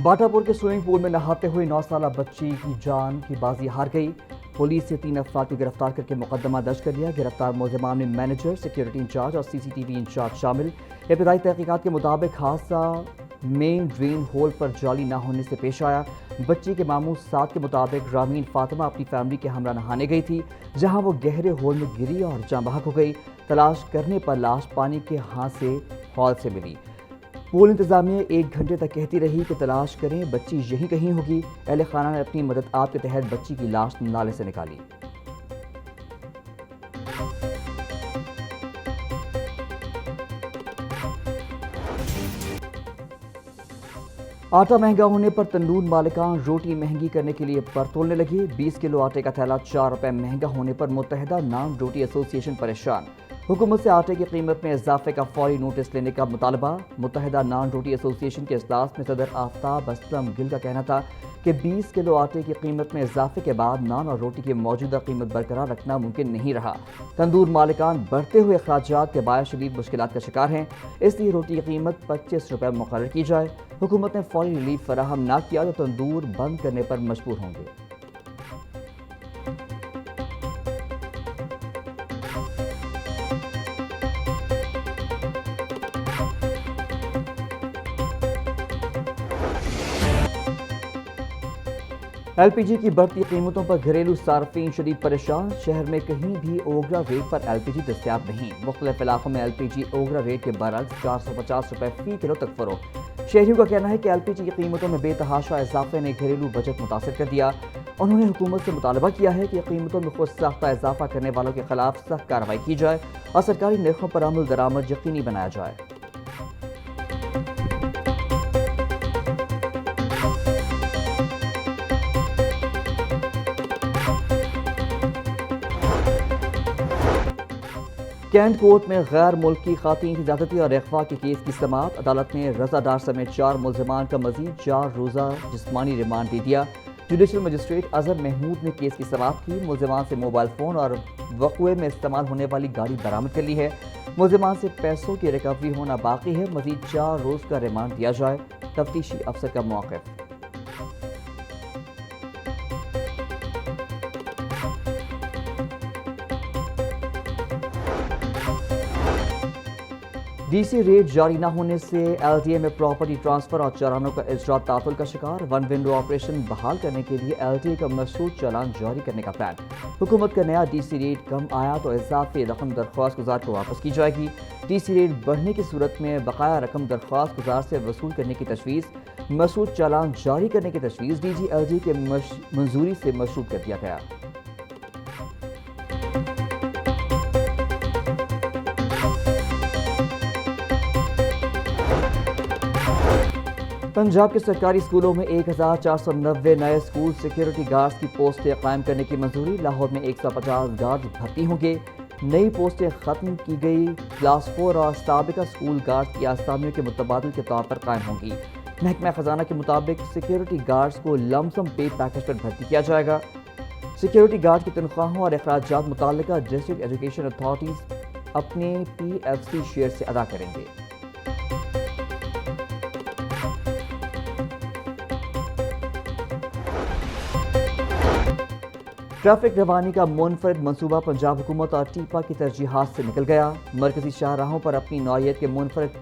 باٹاپور کے swimming pool میں نہاتے ہوئے 9 سالہ بچی کی جان کی بازی ہار گئی۔ پولیس نے 3 افراد کو گرفتار کر کے مقدمہ درج کر لیا۔ گرفتار ملزمان میں مینیجر، سیکیورٹی انچارج اور سی سی ٹی وی انچارج شامل۔ ابتدائی تحقیقات کے مطابق حادثہ مین ڈرین ہول پر جالی نہ ہونے سے پیش آیا۔ بچی کے ماموں ساتھ کے مطابق رامین فاطمہ اپنی فیملی کے ہمراہ نہانے گئی تھی، جہاں وہ گہرے ہول میں گری اور جاں بحق ہو گئی۔ تلاش کرنے پر لاش پانی کے ہال سے ملی۔ پول انتظامیہ 1 گھنٹے تک کہتی رہی کہ تلاش کریں، بچی یہیں کہیں ہوگی۔ اہل خانہ نے اپنی مدد آپ کے تحت بچی کی لاش نالے سے نکالی۔ آٹا مہنگا ہونے پر تندور مالکان روٹی مہنگی کرنے کے لیے پر تولنے لگے۔ 20 کلو آٹے کا تھیلا 4 روپے مہنگا ہونے پر متحدہ نان روٹی ایسوسی ایشن پریشان۔ حکومت سے آٹے کی قیمت میں اضافے کا فوری نوٹس لینے کا مطالبہ۔ متحدہ نان روٹی ایسوسی ایشن کے اجلاس میں صدر آفتاب اسلم گل کا کہنا تھا کہ 20 کلو آٹے کی قیمت میں اضافے کے بعد نان اور روٹی کی موجودہ قیمت برقرار رکھنا ممکن نہیں رہا۔ تندور مالکان بڑھتے ہوئے اخراجات کے باعث شدید مشکلات کا شکار ہیں، اس لیے روٹی کی قیمت 25 روپے مقرر کی جائے۔ حکومت نے فوری ریلیف فراہم نہ کیا تو تندور بند کرنے پر مجبور ہوں گے۔ ایل پی جی کی بڑھتی قیمتوں پر گھریلو صارفین شدید پریشان۔ شہر میں کہیں بھی اوگرا ریٹ پر ایل پی جی دستیاب نہیں۔ مختلف علاقوں میں ایل پی جی اوگرا ریٹ کے برعکس 450 روپے فی کلو تک فروخت۔ شہریوں کا کہنا ہے کہ ایل پی جی کی قیمتوں میں بے تحاشا اضافے نے گھریلو بجٹ متاثر کر دیا۔ انہوں نے حکومت سے مطالبہ کیا ہے کہ قیمتوں میں خود ساختہ اضافہ کرنے والوں کے خلاف سخت کارروائی کی جائے اور سرکاری نرخوں پر عمل درآمد یقینی بنایا جائے۔ کینٹ کورٹ میں غیر ملکی خواتین کی زیادتی اور اغوا کے کیس کی سماعت۔ عدالت نے رضا ڈار سمیت 4 ملزمان کا مزید 4 روزہ جسمانی ریمانڈ دے دیا۔ جوڈیشل مجسٹریٹ اظہر محمود نے کیس کی سماعت کی۔ ملزمان سے موبائل فون اور وقوعے میں استعمال ہونے والی گاڑی برآمد کر لی ہے۔ ملزمان سے پیسوں کی ریکوری ہونا باقی ہے۔ مزید 4 روز کا ریمانڈ دیا جائے۔ تفتیشی افسر کا موقف۔ ڈی سی ریٹ جاری نہ ہونے سے ایل ڈی اے میں پراپرٹی ٹرانسفر اور چالانوں کا اجرا تعطل کا شکار۔ ون ونڈو آپریشن بحال کرنے کے لیے ایل ڈی اے کا مشروط چالان جاری کرنے کا پلان۔ حکومت کا نیا ڈی سی ریٹ کم آیا تو اضافی رقم درخواست گزار کو واپس کی جائے گی۔ ڈی سی ریٹ بڑھنے کی صورت میں بقایا رقم درخواست گزار سے وصول کرنے کی تجویز۔ مشروط چالان جاری کرنے کی تجویز ڈی جی ایل ڈی کے منظوری سے مشروط کر دیا گیا۔ پنجاب کے سرکاری اسکولوں میں 1490 نئے اسکول سیکیورٹی گارڈز کی پوسٹیں قائم کرنے کی منظوری۔ لاہور میں 150 گارڈز بھرتی ہوں گے۔ نئی پوسٹیں ختم کی گئی کلاس 4 اور سابقہ اسکول گارڈز کی اسامیوں کے متبادل کے طور پر قائم ہوں گی۔ محکمہ خزانہ کے مطابق سیکیورٹی گارڈز کو لم سم پے پیکج پر بھرتی کیا جائے گا۔ سیکیورٹی گارڈز کی تنخواہوں اور اخراجات متعلقہ ڈسٹرکٹ ایجوکیشن اتھارٹیز اپنے پی ایف سی شیئر سے ادا کریں گے۔ ٹریفک روانی کا منفرد منصوبہ پنجاب حکومت اور ٹیپا کی ترجیحات سے نکل گیا۔ مرکزی شاہراہوں پر اپنی نوعیت کے منفرد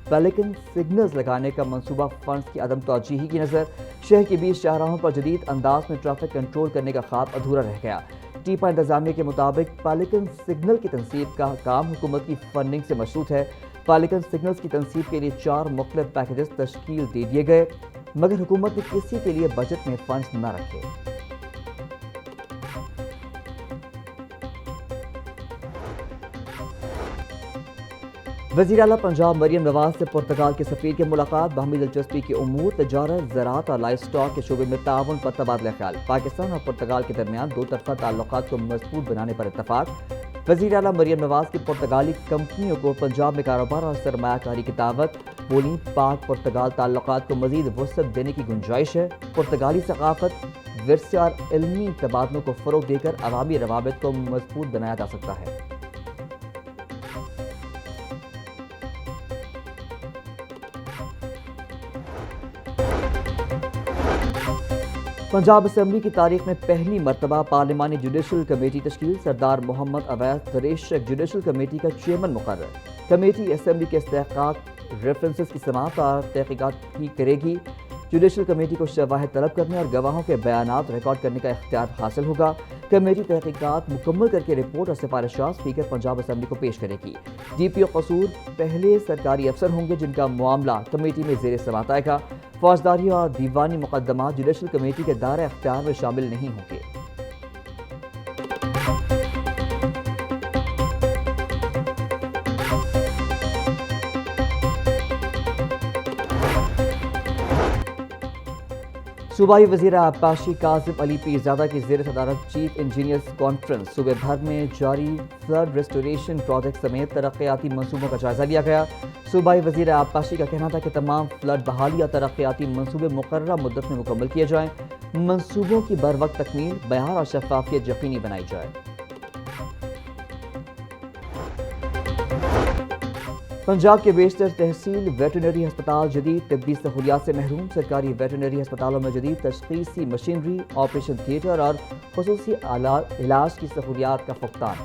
پیلیکن سگنلز لگانے کا منصوبہ فنڈز کی عدم توجہی کی نظر۔ شہر کے 20 شاہراہوں پر جدید انداز میں ٹریفک کنٹرول کرنے کا خواب ادھورا رہ گیا۔ ٹیپا انتظامیہ کے مطابق پیلیکن سگنل کی تنصیب کا کام حکومت کی فنڈنگ سے مشروط ہے۔ پیلیکن سگنلز کی تنصیب کے لیے 4 مختلف پیکیجز تشکیل دے دیے گئے، مگر حکومت نے کسی کے لیے بجٹ میں فنڈز نہ رکھے۔ وزیر اعلیٰ پنجاب مریم نواز سے پرتگال کے سفیر کی ملاقات۔ باہمی دلچسپی کے امور، تجارت، زراعت اور لائف اسٹاک کے شعبے میں تعاون پر تبادلہ خیال۔ پاکستان اور پرتگال کے درمیان 2 طرفہ تعلقات کو مضبوط بنانے پر اتفاق۔ وزیر اعلیٰ مریم نواز کی پرتگالی کمپنیوں کو پنجاب میں کاروبار اور سرمایہ کاری کی دعوت۔ بولی پاک پرتگال تعلقات کو مزید وسعت دینے کی گنجائش ہے۔ پرتگالی ثقافت، ورثے اور علمی تبادلوں کو فروغ دے کر عوامی روابط کو مضبوط بنایا جا سکتا ہے۔ पंजाब असम्बली की तारीख में पहली मरतबा पार्लिमानी जुडिशल कमेटी तश्कील। सरदार मोहम्मद अवैस दरेशक जुडिशल कमेटी का चेयरमैन मुकर्रर। कमेटी असम्बली के इस्तेहकाक रेफरेंसेस की समाअत और तहकीकात की करेगी। जुडिशल कमेटी को शवाहिद तलब करने और गवाहों के बयानात रिकॉर्ड करने का इख्तियार हासिल होगा। कमेटी तहकीकात मुकम्मल करके रिपोर्ट और सिफारिशात स्पीकर पंजाब असम्बली को पेश करेगी। DPO कसूर पहले सरकारी अफसर होंगे जिनका मामला कमेटी में ज़ेर समाअत आएगा। फौजदारी और दीवानी मुकदमात जुडिशल कमेटी के दायरे इख्तियार में शामिल नहीं होंगे। सूबाई वज़ीर आबपाशी कासिम अली पीरज़ादा की ज़ेर सदारत चीफ इंजीनियर्स कॉन्फ्रेंस। सूबे भर में जारी फ्लड रेस्टोरेशन प्रोजेक्ट समेत तरक्याती मंसूबों का जायजा लिया गया। सूबाई वज़ीर आबपाशी का कहना था कि तमाम फ्लड बहाली और तरक्याती मंसूबे मुकर्ररा मुद्दत में मुकम्मल किए जाएं। मंसूबों की बर वक्त तकमील, बयार और शफाफियत यकीनी बनाई जाए। पंजाब के बेशतर तहसील वेटरनरी अस्पताल जदीद तिब्बी सहूलियात से महरूम। सरकारी वेटरनरी अस्पतालों में जदीद तशखीसी मशीनरी, ऑपरेशन थिएटर और खुसूसी इलाज की सहूलियात का फुकदान।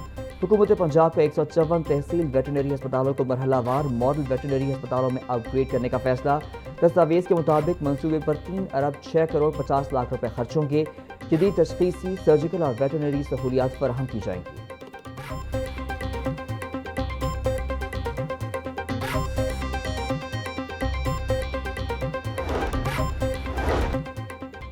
हुकूमत पंजाब का 154 तहसील वेटरनरी अस्पतालों को मरहलावार मॉडल वेटरनरी अस्पतालों में अपग्रेड करने का फैसला। दस्तावेज के मुताबिक मंसूबे पर 3 अरब 6 करोड़ 50 लाख रुपए खर्च होंगे। जदीद तशखीसी, सर्जिकल और वेटरनरी सहूलियात फराहम की जाएंगी।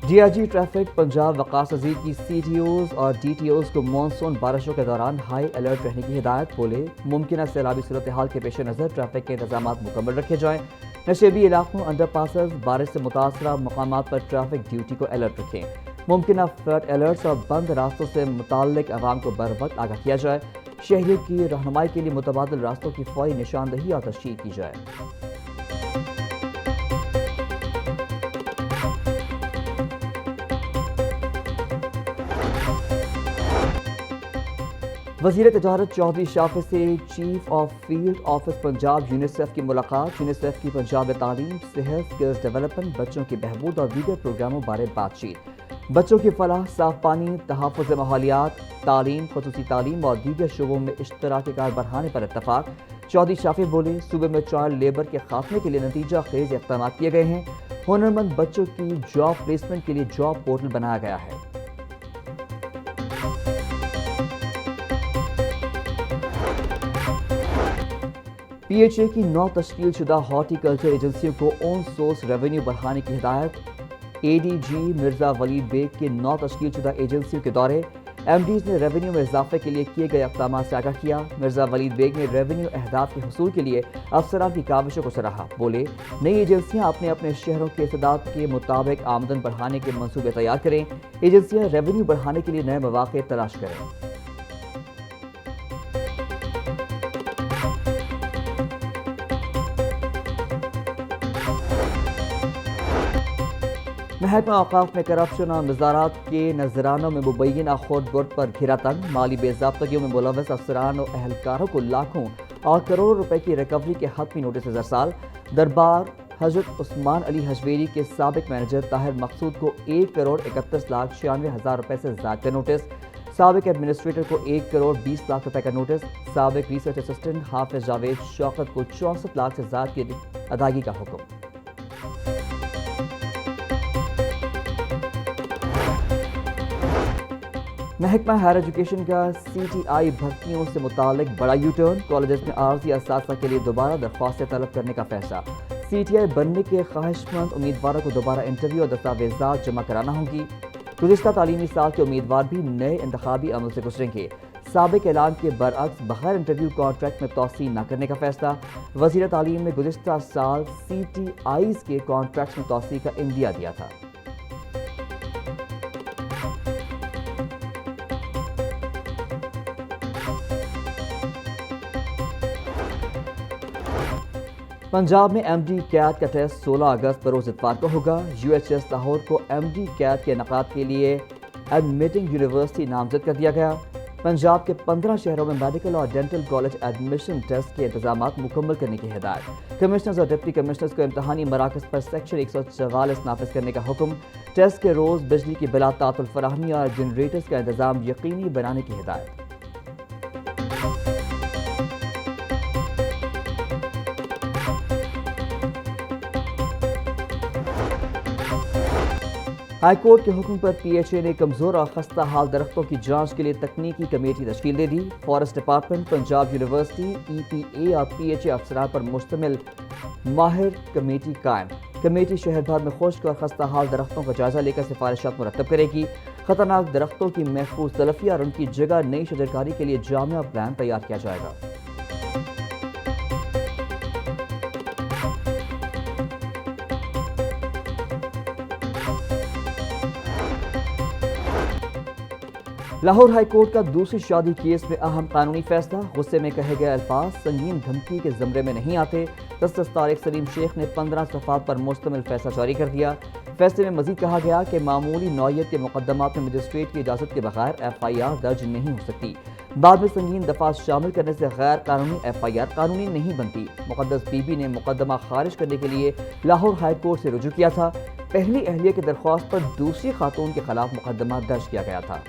DIG ट्रैफिक पंजाब वकास अजीज की CTOs और DTOs को मानसून बारिशों के दौरान हाई अलर्ट रहने की हिदायत। बोले मुमकिन सैलाबी सूरत हाल के पेश नज़र ट्रैफिक के इंतजाम मुकम्मल रखे जाएँ। नशेबी इलाकों, अंडर पासेस, बारिश से मुतासरा मकामात पर ट्रैफिक ड्यूटी को अलर्ट रखें। मुमकिन फ्लड अलर्ट्स और बंद रास्तों से मुताल्लिक अवाम को बर वक्त आगाह किया जाए। शहरियों की रहनुमाई के लिए मुतबादिल रास्तों की फौरी निशानदही और तशकील की जाए। वज़ीर तजारत चौधरी शाफिर से chief of field office Punjab UNICEF की मुलाकात। यूनिसेफ की पंजाब में तालीम, सेहत, स्किल्स डेवलपमेंट, बच्चों की बहबूद और दीगर प्रोग्रामों बारे बातचीत। बच्चों की फलाह, साफ पानी, तहफ़्फ़ुज़ माहौलियात, तालीम, ख़ुसूसी तालीम और दीगर शोबों में इश्तराकी कार बढ़ाने पर इत्तफ़ाक़। चौधरी शाफिर बोले सूबे में चाइल्ड लेबर के खात्मे के लिए नतीजा खेज़ इक़दाम किए गए हैं। हुनरमंद बच्चों की जॉब प्लेसमेंट के लिए जॉब पोर्टल बनाया गया है। PHA की 9 तश्कील शुदा हॉर्टिकल्चर एजेंसियों को ऑन सोर्स रेवेन्यू बढ़ाने की हिदायत। ADG मिर्जा वलीद बेग के 9 तश्कील शुदा एजेंसियों के दौरे। MDs ने रेवेन्यू में इजाफे के लिए किए गए इक़दाम से आगाह किया। मिर्जा वलीद बेग ने रेवेन्यू अहदाफ के हसूल के लिए अफसरान की काविशों को सराहा। बोले नई एजेंसियां अपने अपने शहरों के इस्तेदाद के मुताबिक आमदन बढ़ाने के मंसूबे तैयार करें। एजेंसियां रेवेन्यू बढ़ाने के लिए नए मौक़े तलाश करें। महकमा औक़ाफ़ में करप्शन और नज़ारात के नजरानों में मुबैना खुर्द बुर्द पर घिरा तंग। माली बेज़ाब्तगियों में मुलव्वस अफसरान और अहलकारों को लाखों और करोड़ों रुपए की रिकवरी के हक़ में नोटिस अरसाल। दरबार हज़रत उस्मान अली हजवेरी के साबिक मैनेजर ताहिर मकसूद को 1 करोड़ 31 लाख 96 हज़ार रुपए से ज़ायद का नोटिस। साबिक एडमिनिस्ट्रेटर को 1 करोड़ 20 लाख रुपए का नोटिस। साबिक रिसर्च असिस्टेंट हाफिज जावेद शौकत को 64 लाख से ज़ायद की अदायगी का हुक्म। महकमा हायर एजुकेशन का CTI भर्तियों से मुतालिक बड़ा यूटर्न। कॉलेजेस में आर्जी असातिज़ा के लिए दोबारा दरख्वास्तें तलब करने का फैसला। CTI बनने के ख्वाहिशमंद उम्मीदवारों को दोबारा इंटरव्यू और दस्तावेज़ात जमा कराना होंगी। गुज़िश्ता तालीमी साल के उम्मीदवार भी नए इंतखाबी अमल से गुजरेंगे। साबिक ऐलान के बरअक्स बगैर इंटरव्यू कॉन्ट्रैक्ट में तोसी न करने का फैसला। वज़ीर तालीम ने गुज़िश्ता साल CTIs के कॉन्ट्रैक्ट में तोसी का इंदिया दिया था। पंजाब में MD कैट का टेस्ट 16 अगस्त बरोज़ इत्वार को होगा। UHS लाहौर को MD कैट के इनेकाद के लिए एडमिटिंग यूनिवर्सिटी नामजद कर दिया गया। पंजाब के 15 शहरों में मेडिकल और डेंटल कॉलेज एडमिशन टेस्ट के इंतजामात मुकम्मल करने की हिदायत। कमिश्नर्स और डिप्टी कमिश्नर्स को इम्तहानी मराकज़ पर सेक्शन 144 नाफिज करने का हुक्म। टेस्ट के रोज़ बिजली की बिला तातुल फराहमी और जनरेटर्स का इंतजाम यकीनी बनाने की हिदायत। हाई कोर्ट के हुक्म पर PHA ने कमजोर और खस्ता हाल दरख्तों की जांच के लिए तकनीकी कमेटी तश्कील दे दी। Forest department, Punjab university, EPA और PHA अफसरान पर मुश्तमिल माहिर कमेटी कायम। कमेटी शहर भर में खुश्क और खस्ता हाल दरख्तों का जायजा लेकर सिफारिशात मुरतब करेगी। खतरनाक दरख्तों की महफूज तलफी और उनकी जगह नई शजरकारी के लिए जामिया प्लान तैयार किया जाएगा। लाहौर हाई कोर्ट का दूसरी शादी केस में अहम कानूनी फैसला। गुस्से में कहे गए अल्फाज संगीन धमकी के ज़मरे में नहीं आते। जस्टिस तारिक सलीम शेख ने 15 सफ़ात पर मुश्तमिल फैसला जारी कर दिया। फैसले में मजीद कहा गया कि मामूली नौयत के मुकदमात में मजिस्ट्रेट की इजाज़त के बगैर FIR दर्ज नहीं हो सकती। बाद में संगीन दफात शामिल करने से गैर कानूनी FIR कानूनी नहीं बनती। मुक़द्दस बीबी ने मुकदमा खारिज करने के लिए लाहौर हाई कोर्ट से रुजू किया था। पहली अहलिया की दरख्वास्त पर दूसरी खातून के खिलाफ मुकदमा दर्ज किया गया था।